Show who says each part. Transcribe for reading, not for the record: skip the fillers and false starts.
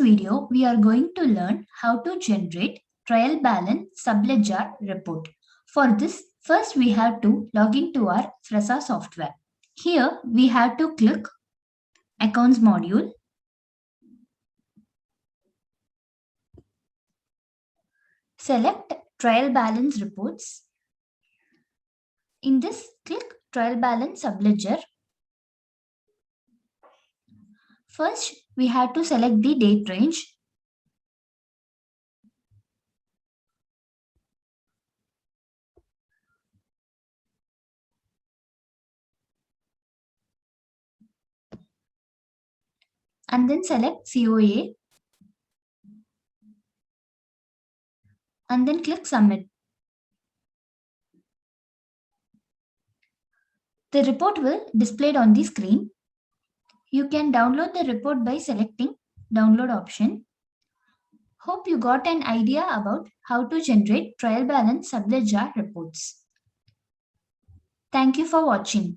Speaker 1: video, we are going to learn how to generate trial balance subledger report. For this, first we have to log into our Fresa software. Here we have to click Accounts module. Select Trial Balance Reports. In this, click Trial Balance Subledger. First, we have to select the date range. And then select COA. And then click Submit. The report will display on the screen. You can download the report by selecting Download option. Hope you got an idea about how to generate trial balance subledger reports. Thank you for watching.